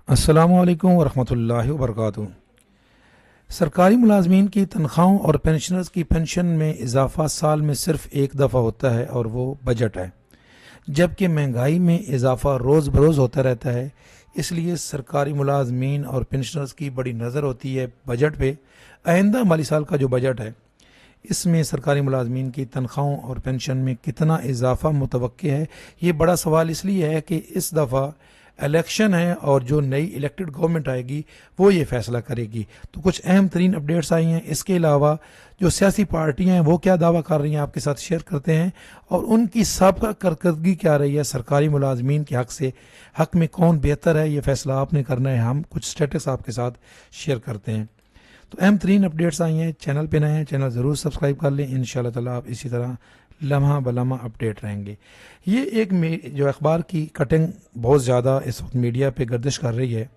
अस्सलामुअलैकुम वरहमतुल्लाहि वबरकातुहू। सरकारी मुलाजमीन की तनख्वाहों और पेंशनर्स की पेंशन में इजाफ़ा साल में सिर्फ एक दफ़ा होता है और वो बजट है, जबकि महंगाई में इजाफ़ा रोज़ बरोज़ होता रहता है। इसलिए सरकारी मुलाजमीन और पेंशनर्स की बड़ी नज़र होती है बजट पे। आइंदा माली साल का जो बजट है, इसमें सरकारी मुलाजमीन की तनख्वाहों और पेंशन में कितना इजाफ़ा मुतवक्के है। ये बड़ा सवाल इसलिए है कि इस दफ़ा इलेक्शन है और जो नई इलेक्टेड गवर्नमेंट आएगी वो ये फैसला करेगी। तो कुछ अहम तरीन अपडेट्स आई हैं। इसके अलावा जो सियासी पार्टियां हैं वो क्या दावा कर रही हैं, आपके साथ शेयर करते हैं, और उनकी साबका कारकर्दगी क्या रही है सरकारी मुलाजमीन के हक में कौन बेहतर है, ये फैसला आपने करना है। हम कुछ स्टेटस आपके साथ शेयर करते हैं। तो अहम तरीन अपडेट्स आई हैं। चैनल पे नए हैं, चैनल ज़रूर सब्सक्राइब कर लें। इंशाल्लाह ताला आप इसी तरह लम्हा बलम्हा अपडेट रहेंगे। ये एक जो अखबार की कटिंग बहुत ज़्यादा इस वक्त मीडिया पे गर्दिश कर रही है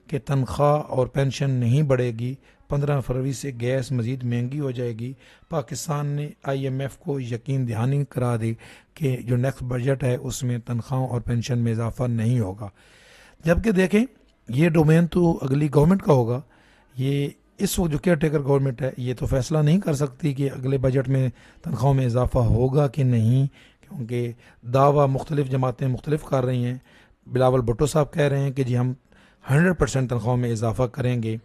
कि तनख्वाह और पेंशन नहीं बढ़ेगी, 15 फरवरी से गैस मज़ीद महंगी हो जाएगी। पाकिस्तान ने IMF को यकीन दहानी करा दी कि जो नेक्स्ट बजट है उसमें तनख्वाहों और पेंशन में इजाफा नहीं होगा। जबकि देखें, ये डोमेन तो अगली गवर्नमेंट का होगा। ये इस वक्त जो केयर टेकर गवर्नमेंट है ये तो फैसला नहीं कर सकती कि अगले बजट में तनख्वाहों में इजाफा होगा कि नहीं, क्योंकि दावा मुख्तलिफ जमातें मुख्तलिफ कर रही हैं। बिलावल भुट्टो साहब कह रहे हैं कि जी हम 100% तनख्वाहों में इजाफा करेंगे,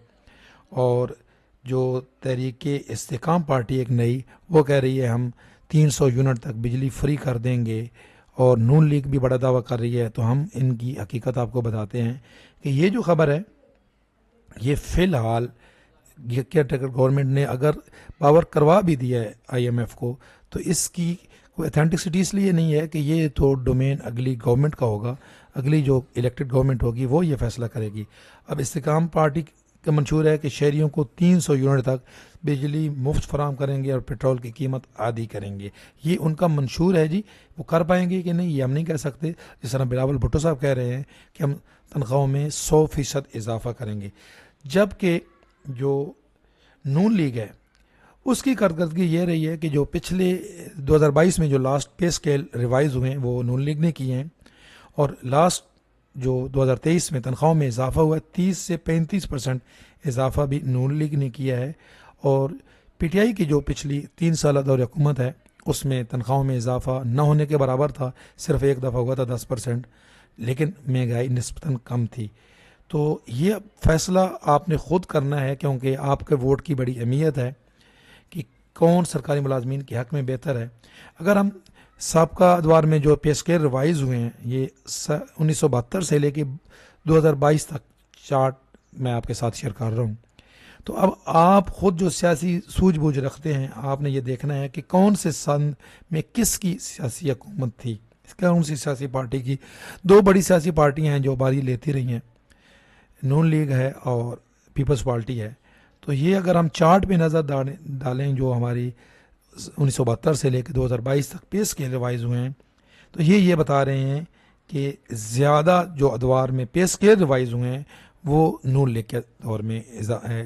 और जो तहरीक इस्तेकाम पार्टी एक नई, वो कह रही है हम 300 यूनिट तक बिजली फ्री कर देंगे, और नून लीग भी बड़ा दावा कर रही है। तो हम इनकी हकीकत आपको बताते हैं कि ये जो खबर है ये फ़िलहाल केयर टेकर गवर्नमेंट ने अगर पावर करवा भी दिया है IMF को, तो इसकी कोई अथेंटिसिटी इसलिए नहीं है कि ये तो डोमेन अगली गवर्नमेंट का होगा। अगली जो इलेक्टेड गवर्नमेंट होगी वो ये फैसला करेगी। अब इस्तेकाम पार्टी का मंशूर है कि शहरियों को 300 यूनिट तक बिजली मुफ्त फराम करेंगे और पेट्रोल की कीमत आधी करेंगे। ये उनका मंशूर है जी। वो कर पाएंगे कि नहीं ये हम नहीं कह सकते। जिस तरह बिलावल भुट्टो साहब कह रहे हैं कि हम तनख्वाहों में 100% इजाफा करेंगे, जबकि जो नून लीग है उसकी कारकर्दगी ये रही है कि जो पिछले 2022 में जो लास्ट पे स्केल रिवाइज हुए हैं वो नून लीग ने किए हैं, और लास्ट जो 2023 में तनख्वाहों में इजाफा हुआ है 30 से 35% इजाफा भी नून लीग ने किया है। और PTI की जो पिछली 3 साल दौर हुकूमत है उसमें तनख्वाहों में इजाफा न होने के बराबर था, सिर्फ एक दफ़ा हुआ था 10%, लेकिन महंगाई निस्बतन कम थी। तो ये फैसला आपने ख़ुद करना है, क्योंकि आपके वोट की बड़ी अहमियत है कि कौन सरकारी मुलाजमीन के हक़ में बेहतर है। अगर हम साबका अदवार में जो पे स्केल रिवाइज़ हुए हैं, ये 1972 से लेके 2022 तक चार्ट मैं आपके साथ शेयर कर रहा हूँ। तो अब आप ख़ुद जो सियासी सूझबूझ रखते हैं, आपने ये देखना है कि कौन से सन में किसकी सियासी हुकूमत थी, कौन सी सियासी पार्टी की। दो बड़ी सियासी पार्टियाँ हैं जो बारी लेती रही हैं, नून लीग है और पीपल्स पार्टी है। तो ये अगर हम चार्ट पे नज़र डालें जो हमारी 1972 से लेकर 2022 तक पे स्केल रिवाइज हुए हैं, तो ये बता रहे हैं कि ज़्यादा जो अदवार में पे स्केल रिवाइज हुए हैं वो नून लीग के दौर में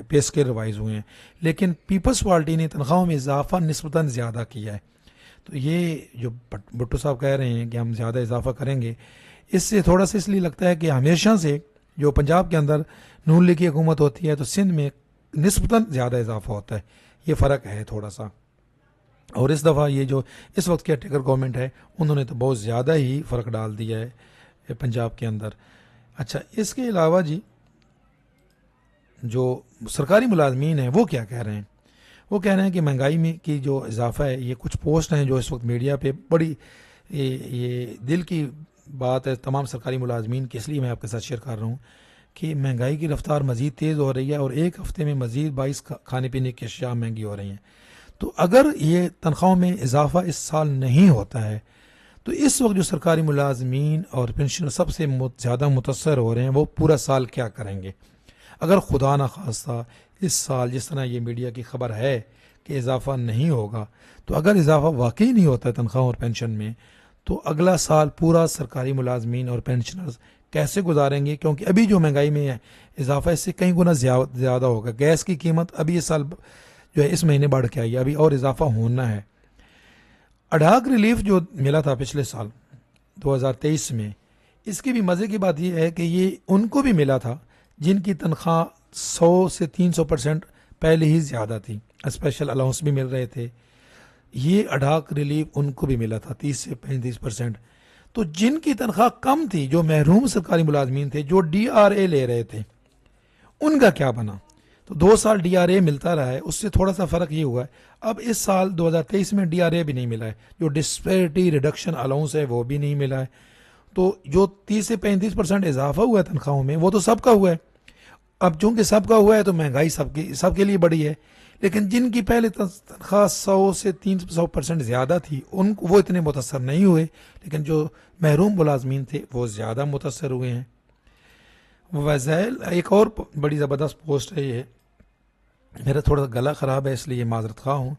पे स्केल रिवाइज हुए हैं, लेकिन पीपल्स पार्टी ने तनख्वाहों में इजाफा निस्बतन ज़्यादा किया है। तो ये जो भुट्टो साहब कह रहे हैं कि हम ज़्यादा इजाफा करेंगे, इससे थोड़ा सा इसलिए लगता है कि हमेशा से जो पंजाब के अंदर नून लीग की हुकूमत होती है तो सिंध में निस्बतन ज़्यादा इजाफा होता है। ये फ़र्क है थोड़ा सा। और इस दफ़ा ये जो इस वक्त केयर टेकर गवर्नमेंट है उन्होंने तो बहुत ज़्यादा ही फ़र्क डाल दिया है पंजाब के अंदर। अच्छा, इसके अलावा जी जो सरकारी मुलाजमीन हैं वो क्या कह रहे हैं? वो कह रहे हैं कि महंगाई में की जो इजाफा है, ये कुछ पोस्ट हैं जो इस वक्त मीडिया पे बड़ी ये दिल की बात है तमाम सरकारी मुलाजमीन की, इसलिए मैं आपके साथ शेयर कर रहा हूँ कि महंगाई की रफ्तार मज़ीद तेज़ हो रही है और एक हफ़्ते में मज़ीद 22 खाने पीने की अशिया महंगी हो रही हैं। तो अगर ये तनख्वाहों में इजाफा इस साल नहीं होता है तो इस वक्त जो सरकारी मुलाजमीन और पेंशनर सबसे ज़्यादा मुतअस्सर हो रहे हैं वो पूरा साल क्या करेंगे। अगर खुदा न खास्ता इस साल जिस तरह ये मीडिया की खबर है कि इजाफा नहीं होगा, तो अगर इजाफा वाकई नहीं होता है तनख्वाह और पेंशन में, तो अगला साल पूरा सरकारी मुलाजमीन और पेंशनर्स कैसे गुजारेंगे? क्योंकि अभी जो महंगाई में है इजाफा इससे कई गुना ज़्यादा होगा। गैस की कीमत अभी इस साल जो है इस महीने बढ़ के आई है, अभी और इजाफा होना है। अडाक रिलीफ जो मिला था पिछले साल 2023 में इसकी भी मज़े की बात यह है कि ये उनको भी मिला था जिनकी तनख्वाह 100 से 300% पहले ही ज़्यादा थी, स्पेशल अलाउंस भी मिल रहे थे। ये अडाक रिलीफ उनको भी मिला था 30 से 35%। तो जिनकी तनख्वाह कम थी, जो महरूम सरकारी मुलाजमीन थे, जो DRA ले रहे थे, उनका क्या बना? तो 2 साल DRA मिलता रहा है, उससे थोड़ा सा फ़र्क ये हुआ है अब इस साल 2023 में DRA भी नहीं मिला है, जो डिस्पैरिटी रिडक्शन अलाउंस है वो भी नहीं मिला है। तो जो 30 से 35% इजाफा हुआ है तनख्वाहों में, वो तो सबका हुआ है। अब चूंकि सबका हुआ है तो महंगाई सबके लिए बढ़ी है, लेकिन जिनकी पहले तनख्वाह 100 से 300% ज़्यादा थी उनको वो इतने मुतासर नहीं हुए, लेकिन जो महरूम मुलाजमीन थे वो ज़्यादा मुतासर हुए हैं। वज़ैल एक और बड़ी ज़बरदस्त पोस्ट है ये, मेरा थोड़ा गला ख़राब है इसलिए माजरत खा हूँ।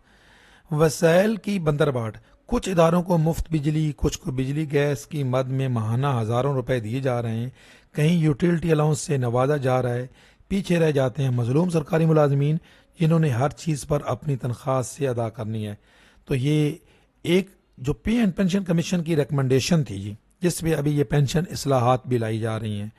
वसाइल की बंदरबाट, कुछ इदारों को मुफ्त बिजली, कुछ को बिजली गैस की मद में माहाना हज़ारों रुपए दिए जा रहे हैं, कहीं यूटिलिटी अलाउंस से नवाजा जा रहा है। पीछे रह जाते हैं मजलूम सरकारी मुलाजमीन जिन्होंने हर चीज़ पर अपनी तनख्वाह से अदा करनी है। तो ये एक जो पे एंड पेंशन कमीशन की रिकमेंडेशन थी जी, जिसमें अभी ये पेंशन इस्लाहात भी लाई जा रही हैं,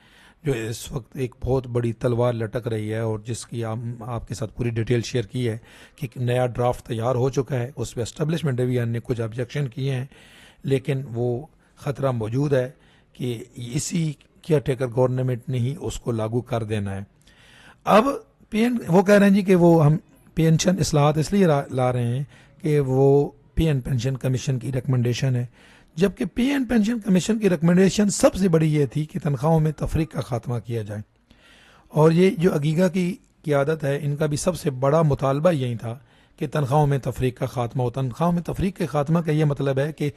जो इस वक्त एक बहुत बड़ी तलवार लटक रही है और जिसकी आपके साथ पूरी डिटेल शेयर की है कि नया ड्राफ्ट तैयार हो चुका है। उस पर एस्टेब्लिशमेंट डिवीजन ने कुछ ऑब्जेक्शन किए हैं, लेकिन वो ख़तरा मौजूद है कि इसी केयर टेकर गवर्नमेंट ने ही उसको लागू कर देना है। अब वो कह रहे हैं जी कि वो हम पेंशन इस्लाहात इसलिए ला रहे हैं कि वो पे एंड पेंशन कमीशन की रिकमेंडेशन है, जबकि पे एंड पेंशन कमीशन की रिकमेंडेशन सबसे बड़ी ये थी कि तनख्वाहों में तफरीक का खात्मा किया जाए। और ये जो अगीगा की क़यादत है, इनका भी सबसे बड़ा मुतालबा यही था कि तनख्वाहों में तफरीक का खात्मा हो। तनख्वाहों में तफरीक के खात्मा का ये मतलब है कि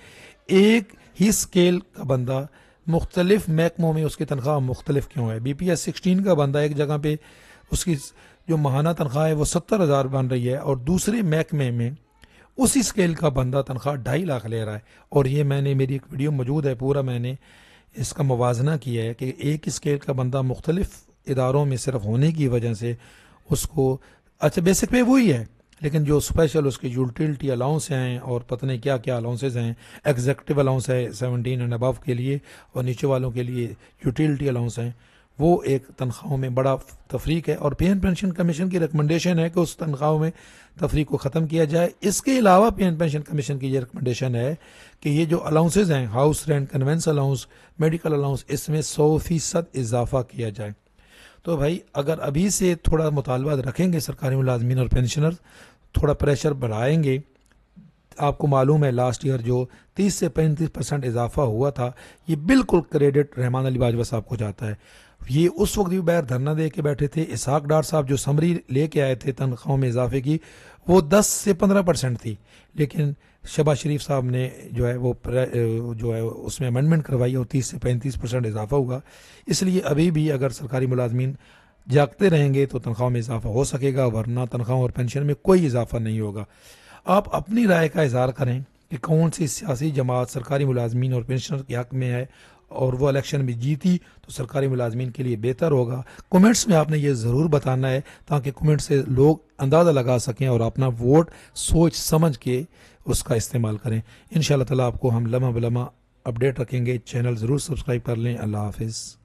एक ही स्केल का बंदा मुख्तलिफ महकमों में उसकी तनख्वाह मुख्तलिफ क्यों है। BPS 16 का बंदा एक जगह पे उसकी जो माहाना तनख्वाह है वो 70,000 बन रही है, और दूसरे महकमे में उसी स्केल का बंदा तनख्वाह 2.5 लाख ले रहा है। और ये मैंने मेरी एक वीडियो मौजूद है, पूरा मैंने इसका मुवाजना किया है कि एक स्केल का बंदा मुख्तलिफ इदारों में सिर्फ होने की वजह से उसको, अच्छा बेसिक पे वही है, लेकिन जो स्पेशल उसके यूटिलिटी अलाउंस हैं और पता नहीं क्या क्या अलाउंसेज हैं, एग्जेक्टिव अलाउंस है 17 एंड अबव के लिए, और नीचे वालों के लिए यूटिलिटी अलाउंस हैं, वो एक तनख्वाहों में बड़ा तफरीक है। और पे एंड पेंशन कमीशन की रिकमेंडेशन है कि उस तनख्वाहों में तफरीक को ख़त्म किया जाए। इसके अलावा पे एंड पेंशन कमीशन की ये रिकमेंडेशन है कि ये जो अलाउंसेज हैं, house rent, convince allowance, medical allowance, इसमें 100% इजाफा किया जाए। तो भाई अगर अभी से थोड़ा मुतालबा रखेंगे सरकारी मुलाजमीन और पेंशनर, थोड़ा प्रेशर बढ़ाएंगे, आपको मालूम है लास्ट ईयर जो 30 से 35% इजाफा हुआ था, ये बिल्कुल क्रेडिट रहमान अली बाजवा साहब को जाता है। ये उस वक्त भी बाहर धरना दे के बैठे थे। इसहाक डार साहब जो समरी लेके आए थे तनख्वाहों में इजाफे की, वो 10 से 15% थी, लेकिन शहबाज शरीफ साहब ने जो है वो उसमें अमेंडमेंट करवाई और 30 से 35% इजाफा हुआ। इसलिए अभी भी अगर सरकारी मुलाजमीन जागते रहेंगे तो तनख्वाह में इजाफा हो सकेगा, वरना तनख्वाह और पेंशन में कोई इजाफा नहीं होगा। आप अपनी राय का इजहार करें कि कौन सी सियासी जमात सरकारी मुलाजमीन और पेंशनर के हक में है, और वो इलेक्शन में जीती तो सरकारी मुलाजमीन के लिए बेहतर होगा। कमेंट्स में आपने ये ज़रूर बताना है ताकि कमेंट से लोग अंदाज़ा लगा सकें और अपना वोट सोच समझ के उसका इस्तेमाल करें। इंशाअल्लाह ताला आपको हम लम्हा बलम्हा अपडेट रखेंगे। चैनल ज़रूर सब्सक्राइब कर लें। अल्लाह हाफिज़।